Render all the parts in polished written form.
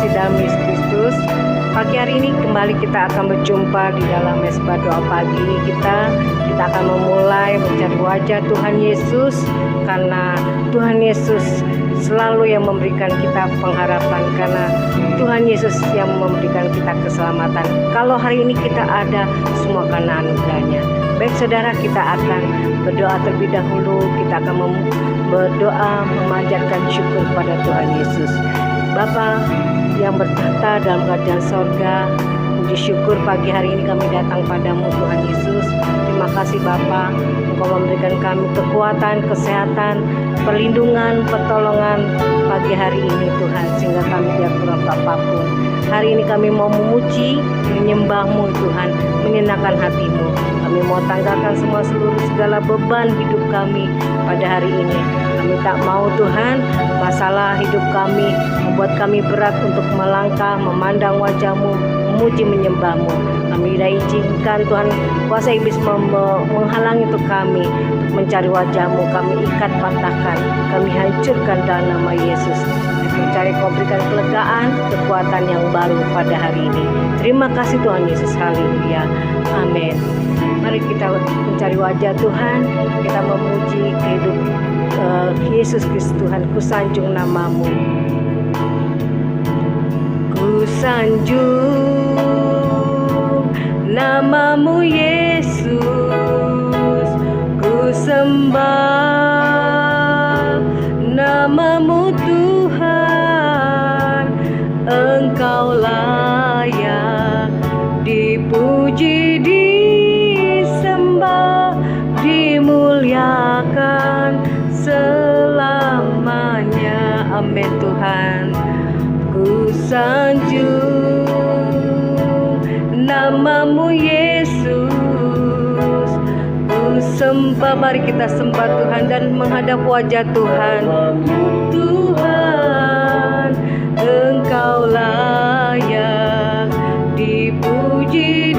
kasih dalam Yesus Kristus, pagi hari ini kembali kita akan berjumpa di dalam mesbah doa pagi kita. Kita akan memulai mencari wajah Tuhan Yesus, karena Tuhan Yesus selalu yang memberikan kita pengharapan, karena Tuhan Yesus yang memberikan kita keselamatan. Kalau hari ini kita ada, semua karena anugerahnya. Baik saudara, kita akan berdoa terlebih dahulu. Kita akan berdoa memanjatkan syukur kepada Tuhan Yesus. Bapa yang bertata dalam kerajaan sorga, puji syukur pagi hari ini kami datang padamu Tuhan Yesus. Terima kasih Bapa, Engkau memberikan kami kekuatan, kesehatan, perlindungan, pertolongan pagi hari ini Tuhan, sehingga kami tidak kurang apapun. Hari ini kami mau memuji, menyembah-Mu Tuhan, menyenangkan hati-Mu. Kami mau tanggalkan seluruh segala beban hidup kami pada hari ini. Kami tak mau Tuhan, masalah hidup kami membuat kami berat untuk melangkah, memandang wajah-Mu, memuji, menyembah-Mu. Kami tidak izinkan Tuhan kuasa iblis menghalangi untuk kami mencari wajah-Mu. Kami ikat, patahkan, kami hancurkan dalam nama Yesus. Mencari Kau berikan kelegaan, kekuatan yang baru pada hari ini. Terima kasih Tuhan Yesus, haleluya, amin. Mari kita mencari wajah Tuhan, kita memuji hidup Yesus Kristus Tuhan. Ku sanjung namamu, ku sanjung namamu Yesus, ku sembah namamu Tuhan. Engkau layak dipuji, disembah, dimuliakan selamanya. Amin Tuhan. Ku sanjung namamu Yesus, ku sembah. Mari kita sembah Tuhan dan menghadap wajah Tuhan. Tuhan, Engkau layak dipuji,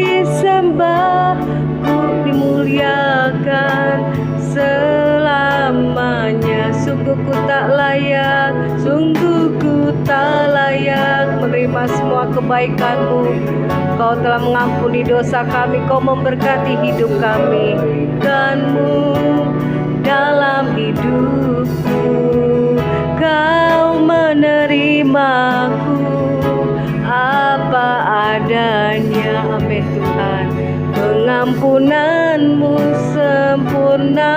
disembah, ku dimuliakan selamanya. Sungguh ku tak layak, sungguh ku tak layak menerima semua kebaikan-Mu. Kau telah mengampuni dosa kami, Kau memberkati hidup kami. Dan-Mu dalam hidupku, Kau menerimaku apa adanya. Amin Tuhan. Pengampunan-Mu sempurna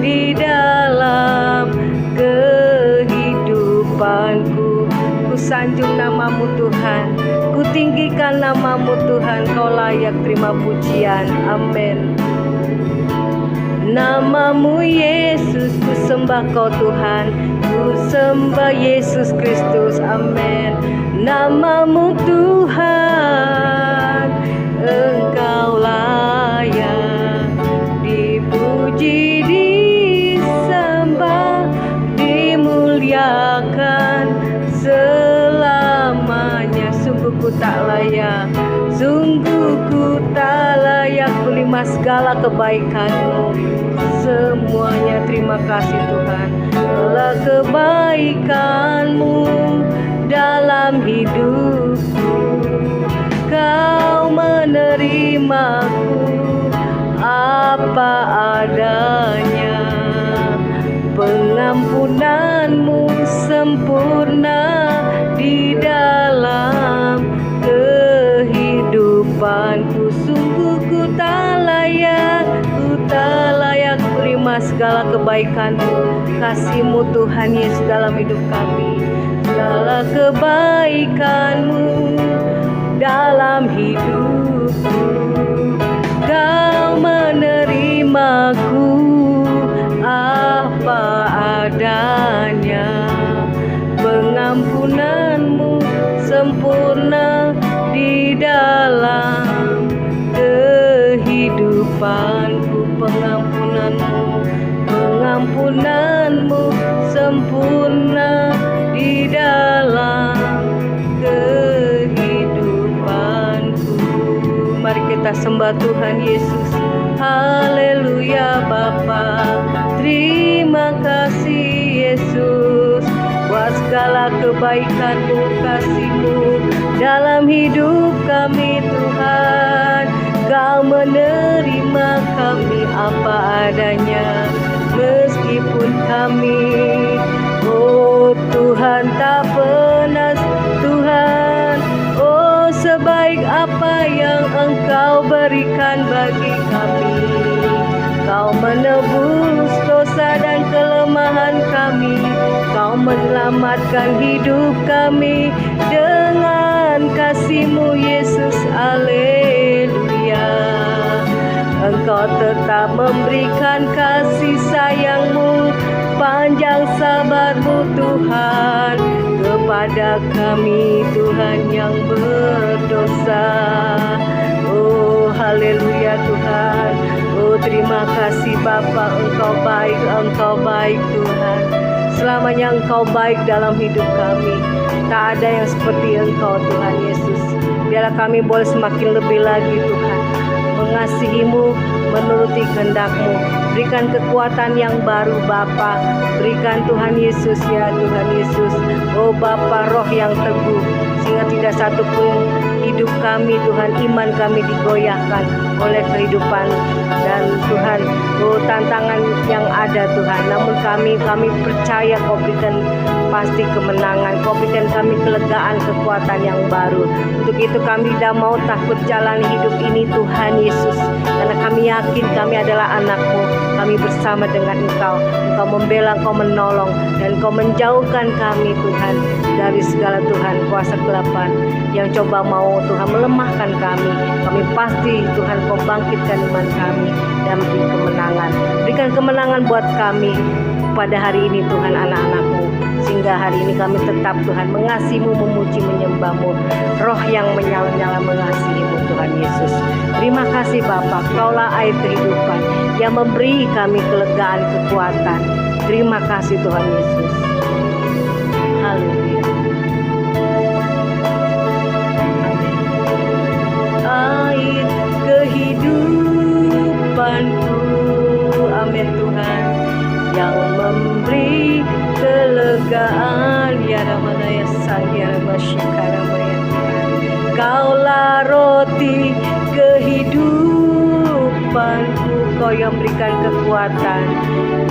di dalam kehidupanku. Ku sanjung namamu Tuhan, ku tinggikan namamu Tuhan. Kau layak terima pujian. Amin. Namamu Yesus, ku sembah Kau Tuhan, ku sembah Yesus Kristus. Amin. Namamu Tuhan, Engkau layak dipuji, disembah, dimuliakan selamanya. Sungguh ku tak layak, sungguh ku tak layak menerima segala kebaikan-Mu. Semuanya terima kasih Tuhan, segala kebaikan-Mu dalam hidupku. Kau menerimaku apa adanya. Pengampunan-Mu sempurna di dalam kehidupanku. Sungguh ku tak layak menerima segala kebaikan-Mu, kasih-Mu Tuhan Yesus dalam hidup kami. Segala kebaikan-Mu dalam hidupku, Kau menerimaku apa adanya. Pengampunan-Mu sempurna di dalam kehidupanku. Pengampunan-Mu sempurna di dalam kehidupanku. Mari kita sembah Tuhan Yesus. Haleluya Bapa, terima kasih Yesus buat segala kebaikan-Mu, kasih-Mu dalam hidup kami Tuhan. Kau menerima kami apa adanya, meskipun kami, oh Tuhan, tak pernah Tuhan, oh sebaik apa yang Engkau berikan bagi kami. Kau menebus dosa dan kelemahan kami, Kau menyelamatkan hidup kami dengan kasih-Mu Yesus, haleluya. Engkau tetap memberikan kasih sayang-Mu, panjang sabar-Mu Tuhan, kepada kami Tuhan yang berdosa. Oh haleluya Tuhan. Oh terima kasih Bapa, Engkau baik Tuhan. Selamanya Engkau baik dalam hidup kami. Tak ada yang seperti Engkau Tuhan Yesus. Biarlah kami boleh semakin lebih lagi Tuhan mengasihi-Mu, menuruti kehendak-Mu. Berikan kekuatan yang baru Bapa. Berikan Tuhan Yesus, ya Tuhan Yesus. Oh Bapa, roh yang teguh, sehingga tidak satu pun hidup kami Tuhan, iman kami digoyahkan oleh kehidupan dan Tuhan, oh tantangan yang ada Tuhan. Namun kami percaya Kau berikan pasti kemenangan, Kau berikan kami kelegaan, kekuatan yang baru. Untuk itu kami tidak mau takut jalani hidup ini Tuhan Yesus, karena kami yakin kami adalah anak-Mu. Kami bersama dengan Engkau membela, Engkau menolong, dan Engkau menjauhkan kami Tuhan dari segala Tuhan kuasa kegelapan yang coba mau Tuhan melemahkan kami. Kami pasti Tuhan Kau bangkitkan iman kami dan beri kemenangan. Berikan kemenangan buat kami pada hari ini Tuhan, anak-anak-Mu, sehingga hari ini kami tetap Tuhan mengasihi-Mu, memuji, menyembah-Mu, roh yang menyala-nyala mengasihi-Mu Tuhan Yesus. Terima kasih Bapa, Kaulah air kehidupan yang memberi kami kelegaan, kekuatan. Terima kasih Tuhan Yesus. Haleluya. Air kehidupanku, amin Tuhan, yang memberi kelegaan, ya Ramadaya Sangya Masyikara Tuhan. Kaulah roti kehidupanku, Kau yang berikan kekuatan,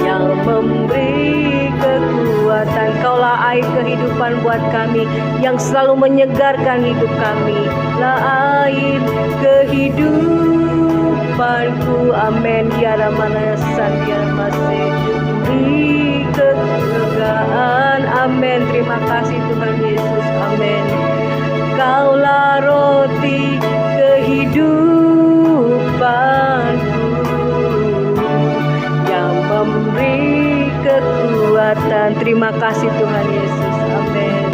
yang memberi kekuatan. Kaulah air kehidupan buat kami, yang selalu menyegarkan hidup kami. Lah air kehidupanku, amin ya Ramadaya Sangya Masih beri kelegaan, amin. Terima kasih Tuhan Yesus, amin. Kaulah roti kehidupanku, yang memberi kekuatan. Terima kasih Tuhan Yesus, amin.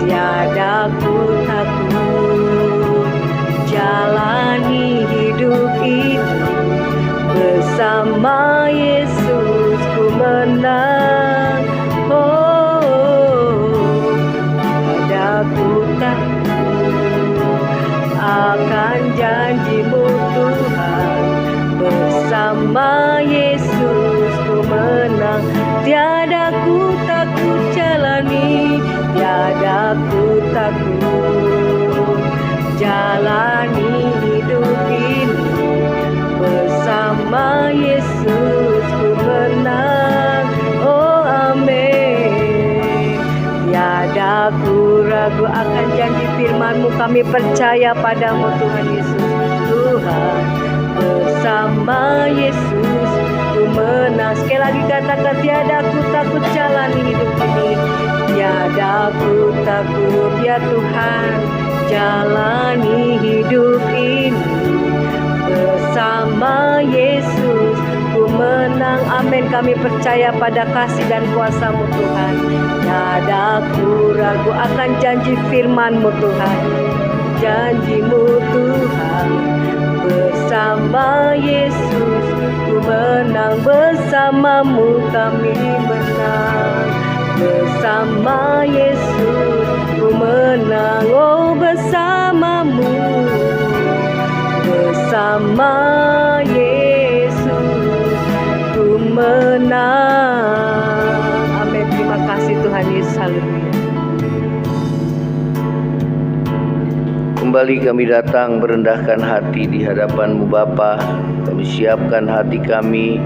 Tiada ku takut jalani hidup ini, bersama Yesus ku menang. Aku takut akan janji-Mu Tuhan, bersama Yesus ku menang. Tiada ku takut jalani, tiada ku takut jalani hidup ini, bersama Yesus ku menang. Oh amin. Tiada ku ragu akan janji firman-Mu, kami percaya padamu Tuhan Yesus. Tuhan, bersama Yesus ku menang. Sekali lagi katakan, tiada ku takut jalani hidup ini, tiada ku takut ya Tuhan jalani hidup ini, bersama Yesus ku menang. Amin. Kami percaya pada kasih dan kuasa-Mu Tuhan. Tiada ku ragu akan janji firman-Mu Tuhan, janji-Mu Tuhan. Bersama Yesus ku menang, bersama-Mu kami menang. Bersama Yesus ku menang, oh bersama-Mu, bersama Yesus ku menang. Amin. Terima kasih Tuhan Yesus. Haleluya. Kembali kami datang merendahkan hati di hadapan-Mu Bapa. Kami siapkan hati kami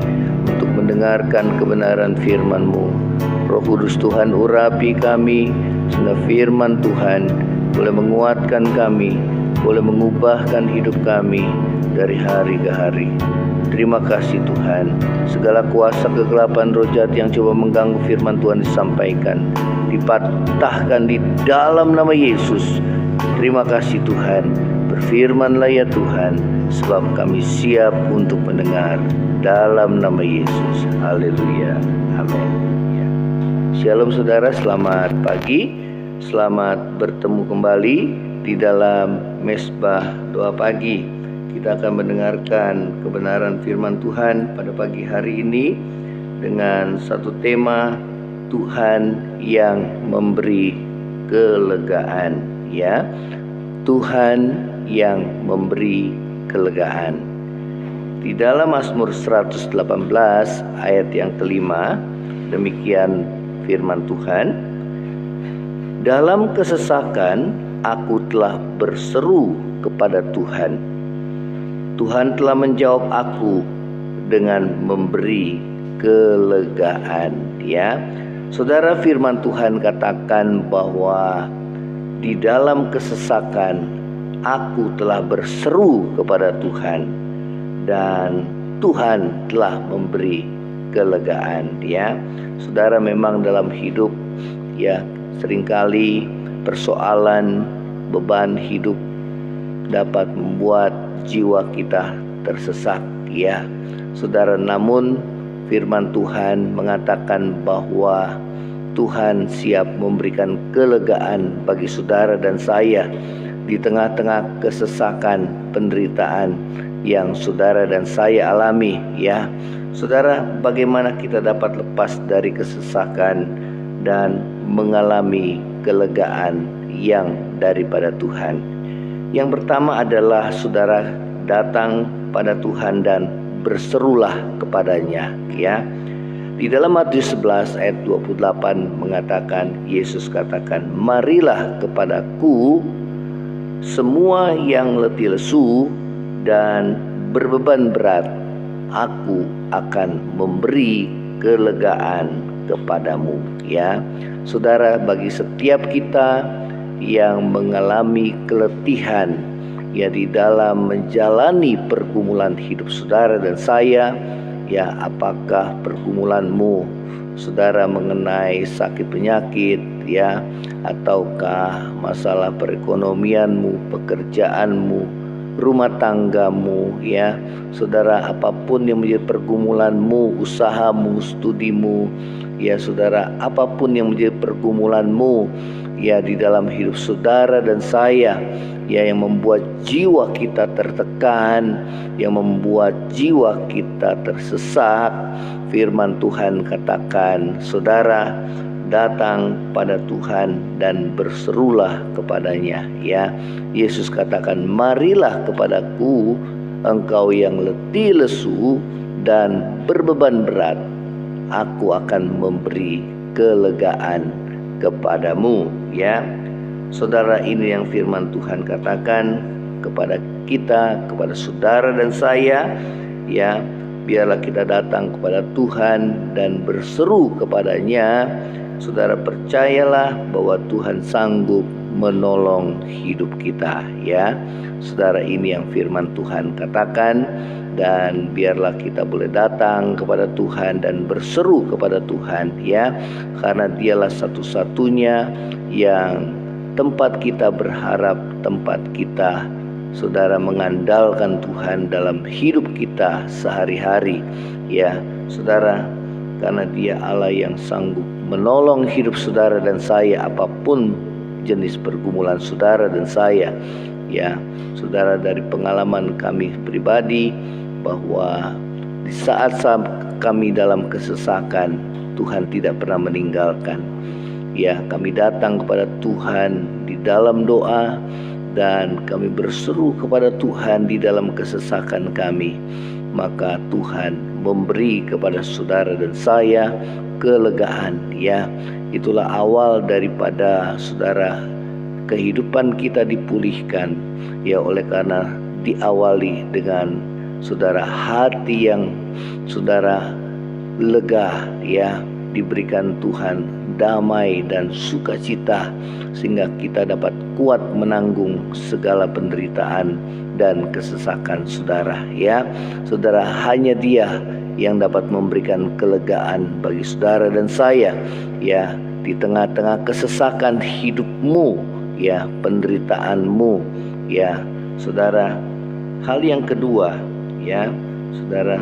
untuk mendengarkan kebenaran firman-Mu. Roh Kudus Tuhan urapi kami, sehingga firman Tuhan boleh menguatkan kami, boleh mengubahkan hidup kami dari hari ke hari. Terima kasih Tuhan. Segala kuasa kegelapan roh jahat yang coba mengganggu firman Tuhan disampaikan, dipatahkan di dalam nama Yesus. Terima kasih Tuhan. Berfirmanlah ya Tuhan, sebab kami siap untuk mendengar dalam nama Yesus. Haleluya. Amin. Shalom saudara, selamat pagi. Selamat bertemu kembali di dalam Mesbah Doa Pagi. Kita akan mendengarkan kebenaran firman Tuhan pada pagi hari ini dengan satu tema, Tuhan yang memberi kelegaan. Ya, Tuhan yang memberi kelegaan. Di dalam Mazmur 118 ayat yang kelima, demikian firman Tuhan, dalam kesesakan aku telah berseru kepada Tuhan. Tuhan telah menjawab aku dengan memberi kelegaan. Ya, saudara, firman Tuhan katakan bahwa di dalam kesesakan aku telah berseru kepada Tuhan dan Tuhan telah memberi kelegaan. Ya, saudara, memang dalam hidup ya seringkali persoalan beban hidup dapat membuat jiwa kita tersesak. Ya, saudara, namun firman Tuhan mengatakan bahwa Tuhan siap memberikan kelegaan bagi saudara dan saya di tengah-tengah kesesakan, penderitaan yang saudara dan saya alami. Ya, saudara, bagaimana kita dapat lepas dari kesesakan dan mengalami kelegaan yang daripada Tuhan? Yang pertama adalah saudara datang pada Tuhan dan berserulah kepadanya. Ya, di dalam Matius 11 ayat 28 mengatakan, Yesus katakan, marilah kepadaku semua yang letih lesu dan berbeban berat, aku akan memberi kelegaan kepadamu. Ya, saudara, bagi setiap kita yang mengalami keletihan ya di dalam menjalani pergumulan hidup saudara dan saya, ya, apakah pergumulanmu saudara mengenai sakit penyakit, ya, ataukah masalah perekonomianmu, pekerjaanmu, rumah tanggamu, ya, saudara, apapun yang menjadi pergumulanmu, usahamu, studimu, ya, saudara, apapun yang menjadi pergumulanmu, ya, di dalam hidup saudara dan saya, ya, yang membuat jiwa kita tertekan, yang membuat jiwa kita tersesak, firman Tuhan katakan, saudara, datang pada Tuhan dan berserulah kepadanya. Ya, Yesus katakan, marilah kepadaku engkau yang letih lesu dan berbeban berat, aku akan memberi kelegaan kepadamu. Ya, saudara, ini yang firman Tuhan katakan kepada kita, kepada saudara dan saya. Ya, biarlah kita datang kepada Tuhan dan berseru kepadanya. Saudara, percayalah bahwa Tuhan sanggup menolong hidup kita. Ya, saudara, ini yang firman Tuhan katakan. Dan biarlah kita boleh datang kepada Tuhan dan berseru kepada Tuhan, ya, karena dialah satu-satunya yang tempat kita berharap, tempat kita, saudara, mengandalkan Tuhan dalam hidup kita sehari-hari. Ya, saudara, karena Dia Allah yang sanggup menolong hidup saudara dan saya, apapun jenis pergumulan saudara dan saya. Ya, saudara, dari pengalaman kami pribadi, bahwa di saat-saat kami dalam kesesakan, Tuhan tidak pernah meninggalkan. Ya, kami datang kepada Tuhan di dalam doa dan kami berseru kepada Tuhan di dalam kesesakan kami. Maka Tuhan memberi kepada saudara dan saya kelegaan, ya. Itulah awal daripada saudara kehidupan kita dipulihkan, ya, oleh karena diawali dengan saudara hati yang saudara lega, ya, diberikan Tuhan damai dan sukacita sehingga kita dapat kuat menanggung segala penderitaan dan kesesakan saudara, ya. Saudara, hanya Dia yang dapat memberikan kelegaan bagi saudara dan saya, ya, di tengah-tengah kesesakan hidupmu, ya, penderitaanmu, ya. Saudara, hal yang kedua, ya, saudara,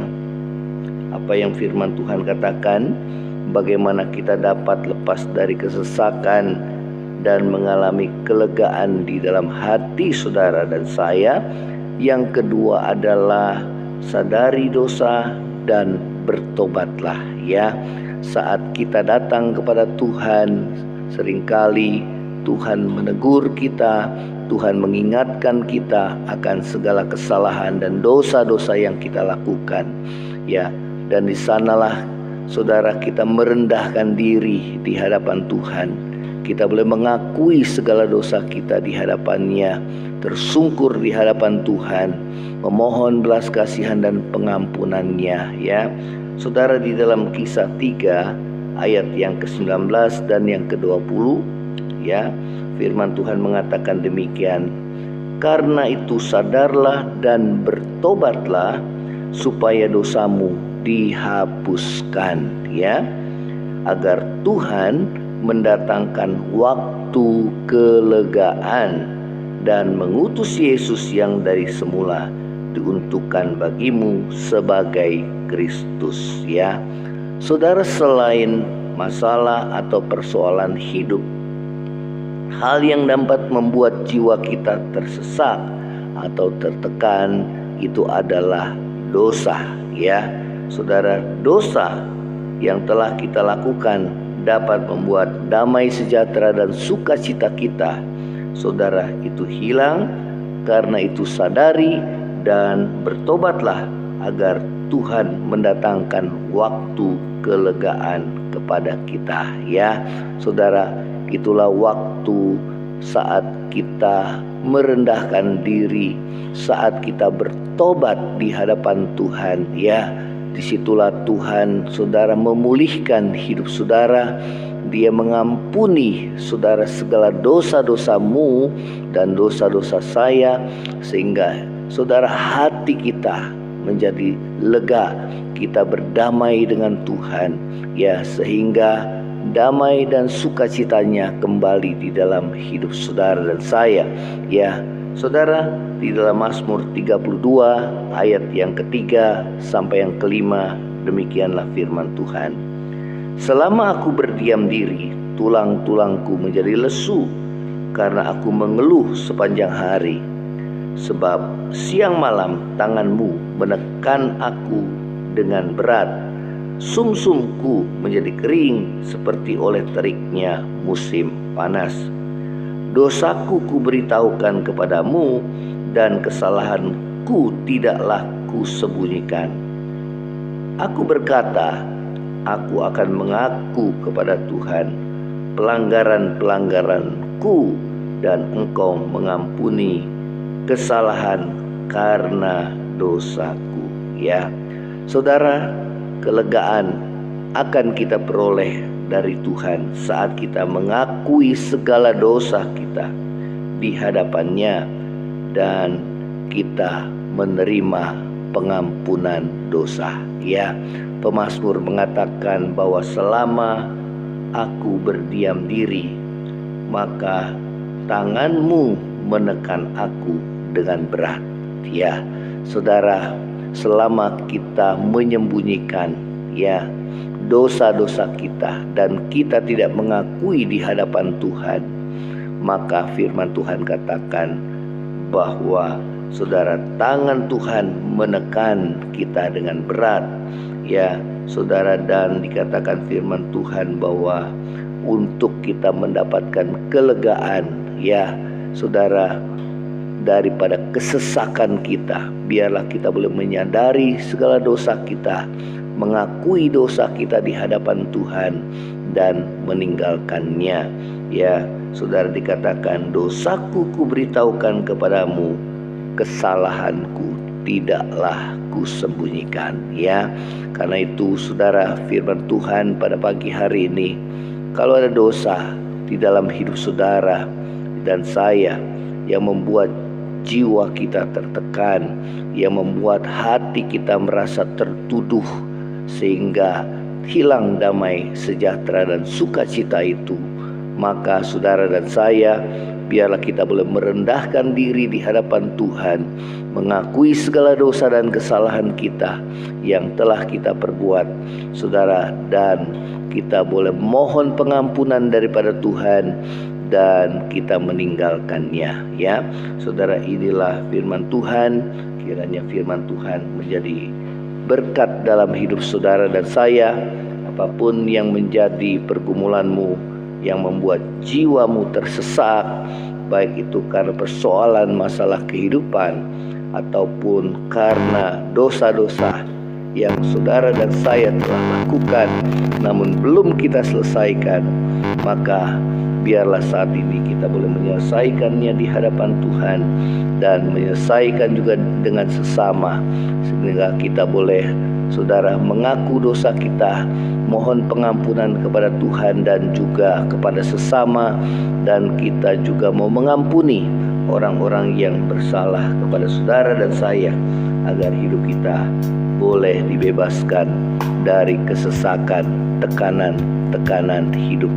apa yang firman Tuhan katakan, bagaimana kita dapat lepas dari kesesakan dan mengalami kelegaan di dalam hati saudara dan saya. Yang kedua adalah sadari dosa dan bertobatlah, ya. Saat kita datang kepada Tuhan, seringkali Tuhan menegur kita, Tuhan mengingatkan kita akan segala kesalahan dan dosa-dosa yang kita lakukan, ya. Dan di sanalah saudara kita merendahkan diri di hadapan Tuhan. Kita boleh mengakui segala dosa kita di hadapannya, tersungkur di hadapan Tuhan, memohon belas kasihan dan pengampunannya, ya. Saudara, di dalam Kisah 3 ayat yang ke-19 dan yang ke-20, ya, firman Tuhan mengatakan demikian. Karena itu sadarlah dan bertobatlah supaya dosamu dihapuskan, ya, agar Tuhan mendatangkan waktu kelegaan dan mengutus Yesus yang dari semula diuntukkan bagimu sebagai Kristus, ya. Saudara, selain masalah atau persoalan hidup, hal yang dapat membuat jiwa kita tersesat atau tertekan itu adalah dosa, ya. Saudara, dosa yang telah kita lakukan dapat membuat damai sejahtera dan sukacita kita, saudara, itu hilang. Karena itu sadari dan bertobatlah agar Tuhan mendatangkan waktu kelegaan kepada kita, ya. Saudara, itulah waktu saat kita merendahkan diri, saat kita bertobat di hadapan Tuhan, ya. Disitulah Tuhan, saudara, memulihkan hidup saudara. Dia mengampuni saudara segala dosa-dosamu dan dosa-dosa saya, sehingga saudara hati kita menjadi lega, kita berdamai dengan Tuhan, ya, sehingga damai dan sukacitanya kembali di dalam hidup saudara dan saya, ya. Saudara, di dalam Mazmur 32 ayat yang ketiga sampai yang kelima, demikianlah firman Tuhan. Selama aku berdiam diri, tulang-tulangku menjadi lesu karena aku mengeluh sepanjang hari. Sebab siang malam tanganmu menekan aku dengan berat. Sumsumku menjadi kering seperti oleh teriknya musim panas. Dosaku kuberitahukan kepadamu dan kesalahanku tidaklah kusembunyikan. Aku berkata, aku akan mengaku kepada Tuhan pelanggaran-pelanggaranku, dan Engkau mengampuni kesalahan karena dosaku, ya. Saudara, kelegaan akan kita peroleh dari Tuhan saat kita mengakui segala dosa kita di hadapannya dan kita menerima pengampunan dosa, ya. Pemazmur mengatakan bahwa selama aku berdiam diri, maka tanganmu menekan aku dengan berat, ya. Saudara, selama kita menyembunyikan, ya, dosa-dosa kita dan kita tidak mengakui di hadapan Tuhan, maka firman Tuhan katakan bahwa saudara, tangan Tuhan menekan kita dengan berat, ya saudara. Dan dikatakan firman Tuhan bahwa untuk kita mendapatkan kelegaan, ya saudara, daripada kesesakan kita, biarlah kita boleh menyadari segala dosa kita mengakui dosa kita di hadapan Tuhan dan meninggalkannya. Ya, saudara, dikatakan, dosaku kuberitahukan kepadamu, kesalahanku tidaklah kusembunyikan. Ya, karena itu saudara, firman Tuhan pada pagi hari ini, kalau ada dosa di dalam hidup saudara dan saya yang membuat jiwa kita tertekan, yang membuat hati kita merasa tertuduh, sehingga hilang damai, sejahtera, dan sukacita itu, maka saudara dan saya, biarlah kita boleh merendahkan diri di hadapan Tuhan, mengakui segala dosa dan kesalahan kita yang telah kita perbuat, saudara, dan kita boleh mohon pengampunan daripada Tuhan dan kita meninggalkannya. Ya, saudara, inilah firman Tuhan. Kiranya firman Tuhan menjadi berkat dalam hidup saudara dan saya. Apapun yang menjadi pergumulanmu yang membuat jiwamu tersesak, baik itu karena persoalan masalah kehidupan ataupun karena dosa-dosa yang saudara dan saya telah lakukan namun belum kita selesaikan, maka biarlah saat ini kita boleh menyelesaikannya di hadapan Tuhan dan menyelesaikan juga dengan sesama, sehingga kita boleh, saudara, mengaku dosa kita, mohon pengampunan kepada Tuhan dan juga kepada sesama, dan kita juga mau mengampuni orang-orang yang bersalah kepada saudara dan saya, agar hidup kita boleh dibebaskan dari kesesakan, tekanan hidup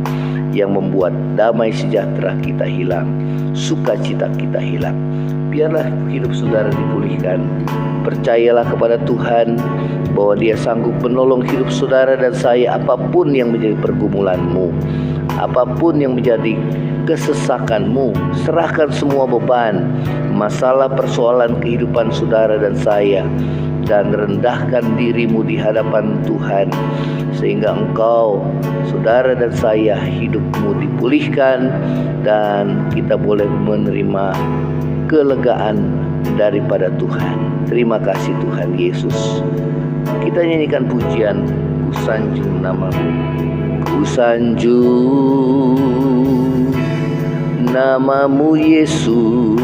yang membuat damai sejahtera kita hilang, sukacita kita hilang. Biarlah hidup saudara dipulihkan. Percayalah kepada Tuhan bahwa Dia sanggup menolong hidup saudara dan saya, apapun yang menjadi pergumulanmu, apapun yang menjadi kesesakanmu. Serahkan semua beban, masalah, persoalan kehidupan saudara dan saya, dan rendahkan dirimu di hadapan Tuhan, sehingga engkau, saudara dan saya, hidupmu dipulihkan dan kita boleh menerima kelegaan daripada Tuhan. Terima kasih Tuhan Yesus. Kita nyanyikan pujian, ku sanjung namamu, ku sanjung namamu Yesus,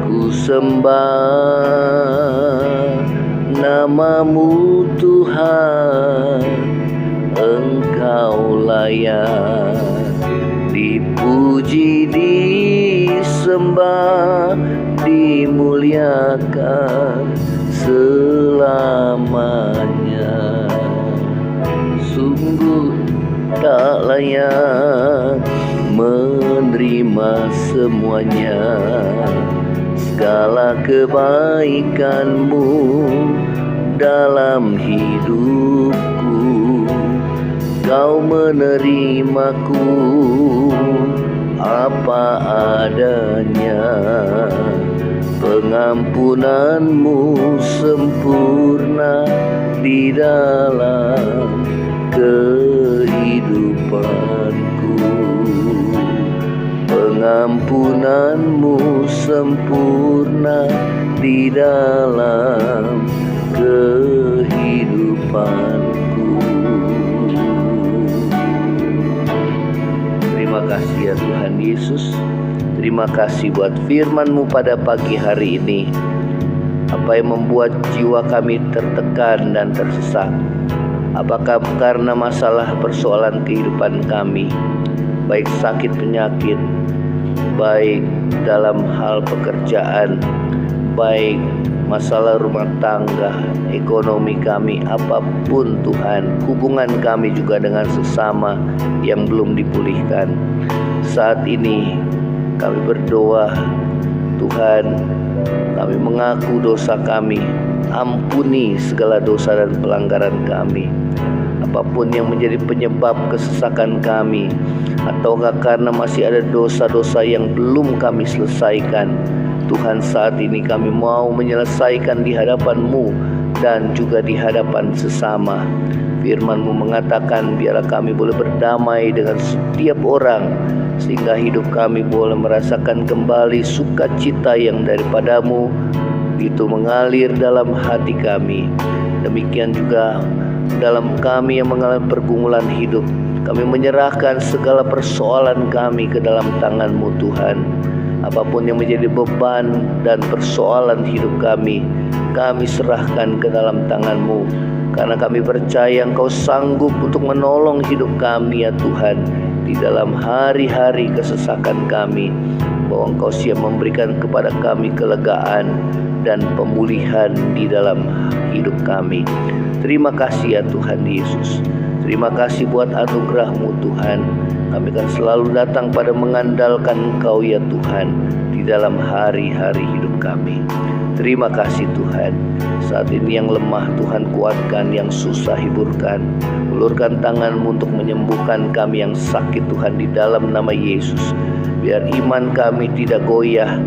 ku sembah namamu Tuhan, Engkau layak dipuji, disembah, dimuliakan selamanya. Sungguh tak layak menerima semuanya, segala kebaikanmu dalam hidupku. Kau menerimaku apa adanya, pengampunanmu sempurna di dalam kehidupanku. Pengampunanmu sempurna di dalam kehidupanku. Terima kasih ya Tuhan Yesus. Terima kasih buat firman-Mu pada pagi hari ini. Apa yang membuat jiwa kami tertekan dan tersesak? Apakah karena masalah persoalan kehidupan kami, baik sakit penyakit, baik dalam hal pekerjaan, baik masalah rumah tangga, ekonomi kami, apapun Tuhan, hubungan kami juga dengan sesama yang belum dipulihkan. Saat ini kami berdoa, Tuhan, kami mengaku dosa kami, ampuni segala dosa dan pelanggaran kami. Apapun yang menjadi penyebab kesesakan kami, ataukah karena masih ada dosa-dosa yang belum kami selesaikan, Tuhan, saat ini kami mau menyelesaikan di hadapan-Mu dan juga di hadapan sesama. Firman-Mu mengatakan, biarlah kami boleh berdamai dengan setiap orang, sehingga hidup kami boleh merasakan kembali sukacita yang daripada-Mu, itu mengalir dalam hati kami, Demikian juga dalam kami yang mengalami pergumulan hidup, kami menyerahkan segala persoalan kami ke dalam tangan-Mu Tuhan. Apapun yang menjadi beban dan persoalan hidup kami serahkan ke dalam tangan-Mu. Karena kami percaya Engkau sanggup untuk menolong hidup kami ya Tuhan, di dalam hari-hari kesesakan kami, bahwa Engkau siap memberikan kepada kami kelegaan dan pemulihan di dalam hidup kami. Terima kasih ya Tuhan Yesus. Terima kasih buat anugerah-Mu Tuhan. Kami akan selalu datang pada mengandalkan Engkau ya Tuhan di dalam hari-hari hidup kami. Terima kasih Tuhan. Saat ini yang lemah Tuhan kuatkan, yang susah hiburkan. Ulurkan tangan-Mu untuk menyembuhkan kami yang sakit Tuhan di dalam nama Yesus. Biar iman kami tidak goyah,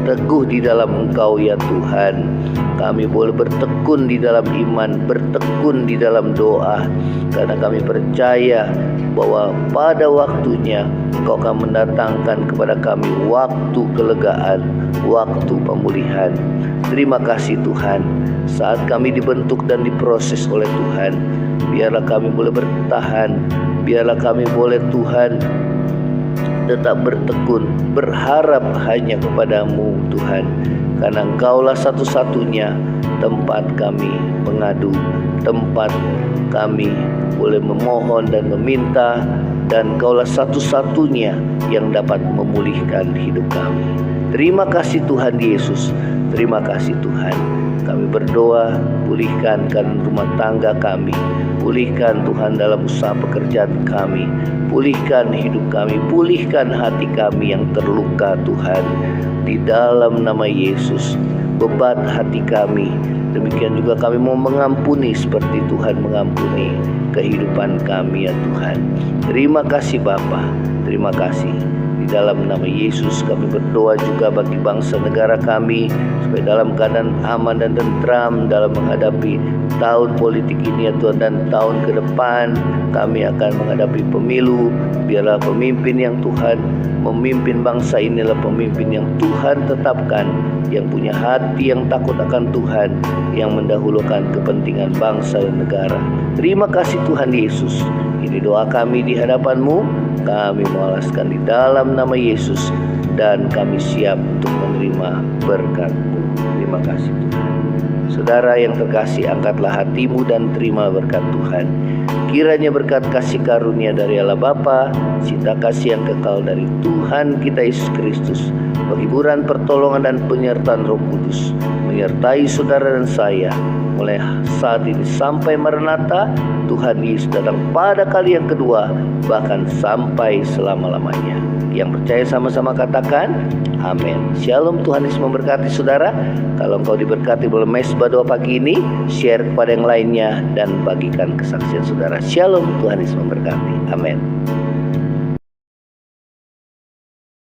teguh di dalam Engkau ya Tuhan. Kami boleh bertekun di dalam iman, bertekun di dalam doa, karena kami percaya bahwa pada waktunya Engkau akan mendatangkan kepada kami waktu kelegaan, waktu pemulihan. Terima kasih Tuhan. Saat kami dibentuk dan diproses oleh Tuhan, biarlah kami boleh bertahan, biarlah kami boleh Tuhan tetap bertekun, berharap hanya kepada-Mu Tuhan. Karena Engkaulah satu-satunya tempat kami mengadu, tempat kami boleh memohon dan meminta, dan Engkaulah satu-satunya yang dapat memulihkan hidup kami. Terima kasih Tuhan Yesus. Terima kasih Tuhan. Kami berdoa, pulihkan rumah tangga kami, pulihkan Tuhan dalam usaha pekerjaan kami, pulihkan hidup kami, pulihkan hati kami yang terluka Tuhan. Di dalam nama Yesus, bebat hati kami. Demikian juga kami mau mengampuni seperti Tuhan mengampuni kehidupan kami ya Tuhan. Terima kasih Bapa, terima kasih. Di dalam nama Yesus kami berdoa juga bagi bangsa negara kami, supaya dalam keadaan aman dan tentram dalam menghadapi tahun politik ini ya Tuhan, dan tahun ke depan kami akan menghadapi pemilu. Biarlah pemimpin yang Tuhan memimpin bangsa inilah pemimpin yang Tuhan tetapkan, yang punya hati yang takut akan Tuhan, yang mendahulukan kepentingan bangsa dan negara. Terima kasih Tuhan Yesus. Ini doa kami di hadapan-Mu. Kami mengalaskan di dalam nama Yesus, dan kami siap untuk menerima berkat-Mu. Terima kasih Tuhan. Saudara yang terkasih, angkatlah hatimu dan terima berkat Tuhan. Kiranya berkat kasih karunia dari Allah Bapa, cinta kasih yang kekal dari Tuhan kita Yesus Kristus, penghiburan, pertolongan dan penyertaan Roh Kudus menyertai saudara dan saya mulai saat ini sampai Maranatha, Tuhan Yesus datang pada kali yang kedua, bahkan sampai selama-lamanya. Yang percaya sama-sama katakan amin. Shalom, Tuhan Yesus memberkati saudara. Kalau engkau diberkati oleh Mesbah Doa pagi ini, share kepada yang lainnya dan bagikan kesaksian saudara. Shalom, Tuhan Yesus memberkati. Amin.